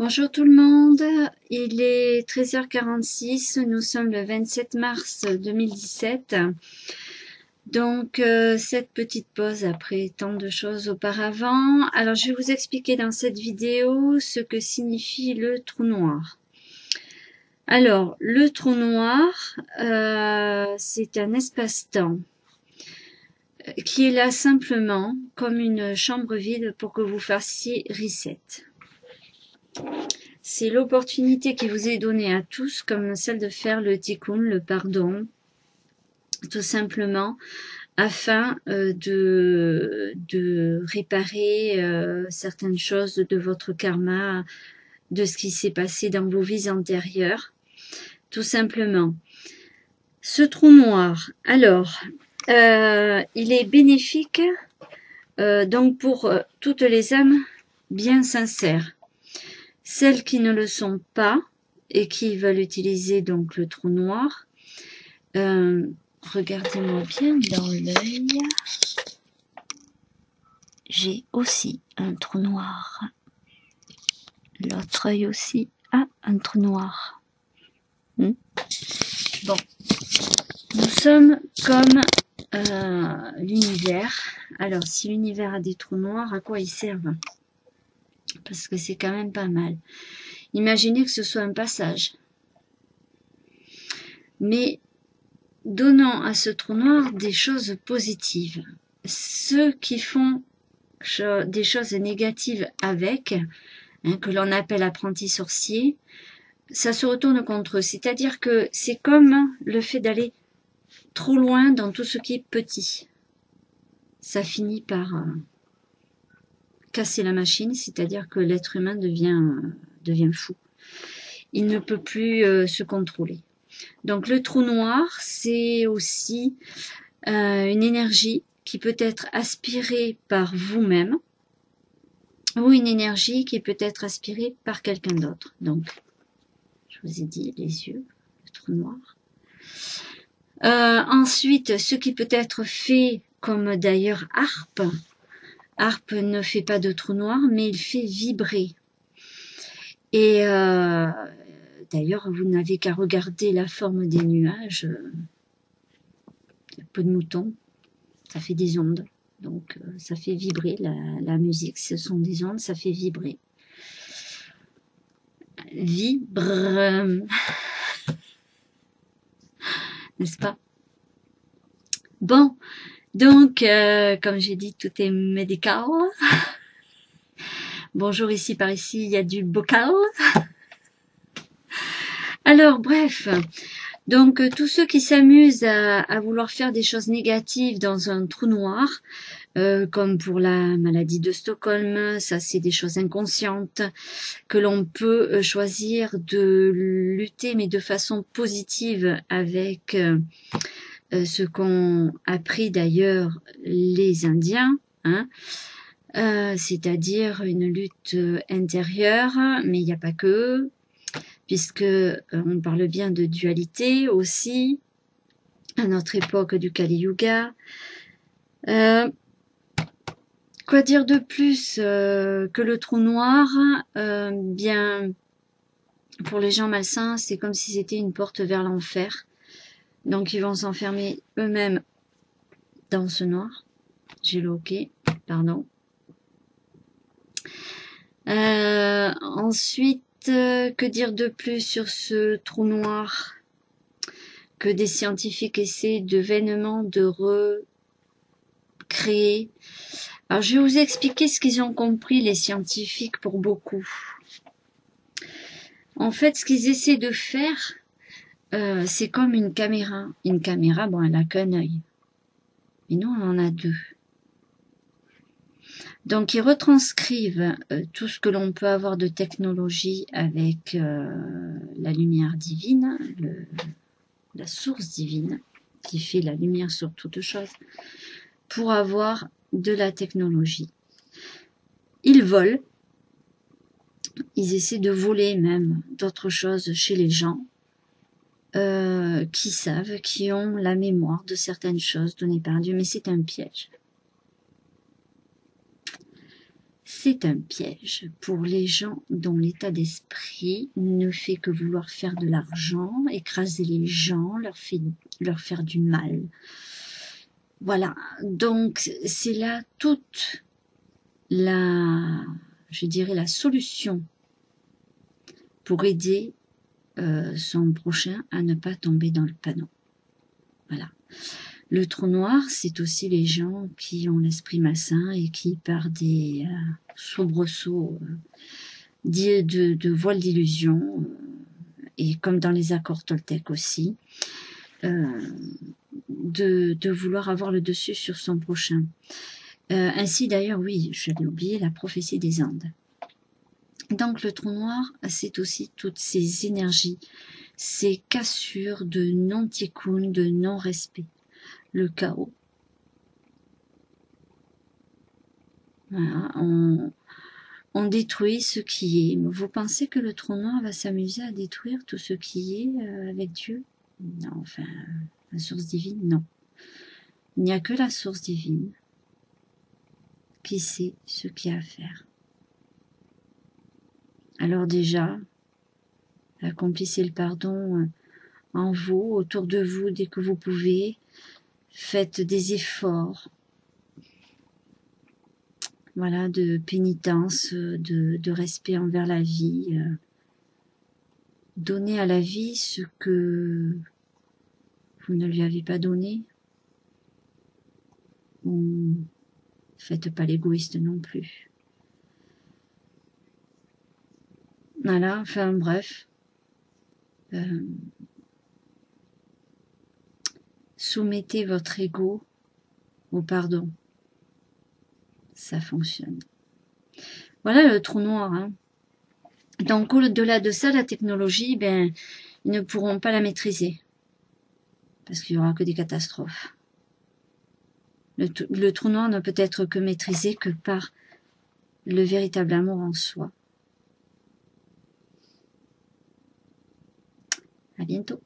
Bonjour tout le monde, il est 13h46, nous sommes le 27 mars 2017. Donc cette petite pause après tant de choses auparavant. Alors je vais vous expliquer dans cette vidéo ce que signifie le trou noir. Alors le trou noir, c'est un espace-temps qui est là simplement comme une chambre vide pour que vous fassiez reset. C'est l'opportunité qui vous est donnée à tous, comme celle de faire le tikkun, le pardon, tout simplement, afin de réparer certaines choses de votre karma, de ce qui s'est passé dans vos vies antérieures, tout simplement. Ce trou noir, alors, il est bénéfique donc pour toutes les âmes bien sincères. Celles qui ne le sont pas et qui veulent utiliser donc le trou noir, regardez-moi bien dans l'œil. J'ai aussi un trou noir. L'autre œil aussi a un trou noir. Bon, nous sommes comme l'univers. Alors, si l'univers a des trous noirs, à quoi ils servent? Parce que c'est quand même pas mal. Imaginez que ce soit un passage. Mais donnons à ce trou noir des choses positives. Ceux qui font des choses négatives avec, que l'on appelle apprenti sorcier, ça se retourne contre eux. C'est-à-dire que c'est comme le fait d'aller trop loin dans tout ce qui est petit. Ça finit par casser la machine, c'est-à-dire que l'être humain devient fou. Il ne peut plus se contrôler. Donc le trou noir, c'est aussi une énergie qui peut être aspirée par vous-même ou une énergie qui peut être aspirée par quelqu'un d'autre. Donc, je vous ai dit les yeux, le trou noir. Ensuite, ce qui peut être fait comme d'ailleurs harpe. Harpe ne fait pas de trou noir, mais il fait vibrer. Et d'ailleurs, vous n'avez qu'à regarder la forme des nuages. Peu de moutons, ça fait des ondes. Donc, ça fait vibrer la musique. Ce sont des ondes, ça fait vibrer. Vibre. N'est-ce pas? Bon, donc, comme j'ai dit, tout est médical. Bonjour, ici, par ici, il y a du bocal. Alors, bref, donc tous ceux qui s'amusent à vouloir faire des choses négatives dans un trou noir, comme pour la maladie de Stockholm, ça c'est des choses inconscientes que l'on peut choisir de lutter, mais de façon positive avec ce qu'ont appris d'ailleurs les Indiens, hein, c'est-à-dire une lutte intérieure, mais il n'y a pas que, puisque on parle bien de dualité aussi, à notre époque du Kali Yuga. Quoi dire de plus que le trou noir, bien, pour les gens malsains, c'est comme si c'était une porte vers l'enfer. Donc ils vont s'enfermer eux-mêmes dans ce noir. J'ai le OK, pardon. Ensuite, que dire de plus sur ce trou noir que des scientifiques essaient de vainement de recréer. Alors, je vais vous expliquer ce qu'ils ont compris, les scientifiques, pour beaucoup. En fait, ce qu'ils essaient de faire, c'est comme une caméra. Une caméra, bon, elle n'a qu'un œil. Mais nous, on en a deux. Donc, ils retranscrivent tout ce que l'on peut avoir de technologie avec la lumière divine, la source divine, qui fait la lumière sur toute chose, pour avoir de la technologie. Ils volent, ils essaient de voler même d'autres choses chez les gens qui savent, qui ont la mémoire de certaines choses données par Dieu, mais c'est un piège. C'est un piège pour les gens dont l'état d'esprit ne fait que vouloir faire de l'argent, écraser les gens, leur faire du mal. Voilà, donc c'est là toute la, je dirais, la solution pour aider son prochain à ne pas tomber dans le panneau. Voilà. Le trou noir, c'est aussi les gens qui ont l'esprit malsain et qui, par des soubresauts de voiles d'illusion, et comme dans les accords toltèques aussi, de vouloir avoir le dessus sur son prochain. Ainsi d'ailleurs, oui, j'avais oublié la prophétie des Andes. Donc le trou noir, c'est aussi toutes ces énergies, ces cassures de non-tikkun, de non-respect. Le chaos. Voilà, on détruit ce qui est. Vous pensez que le trou noir va s'amuser à détruire tout ce qui est avec Dieu? Non, enfin, la source divine, non. Il n'y a que la source divine qui sait ce qu'il y a à faire. Alors déjà, accomplissez le pardon en vous, autour de vous, dès que vous pouvez. Faites des efforts, voilà, de pénitence, de respect envers la vie. Donnez à la vie ce que vous ne lui avez pas donné. Ou faites pas l'égoïste non plus. Voilà, enfin bref. Soumettez votre ego au pardon. Ça fonctionne. Voilà le trou noir. Hein. Donc au-delà de ça, la technologie, ben, ils ne pourront pas la maîtriser. Parce qu'il n'y aura que des catastrophes. Le trou noir ne peut être que maîtrisé que par le véritable amour en soi. À bientôt.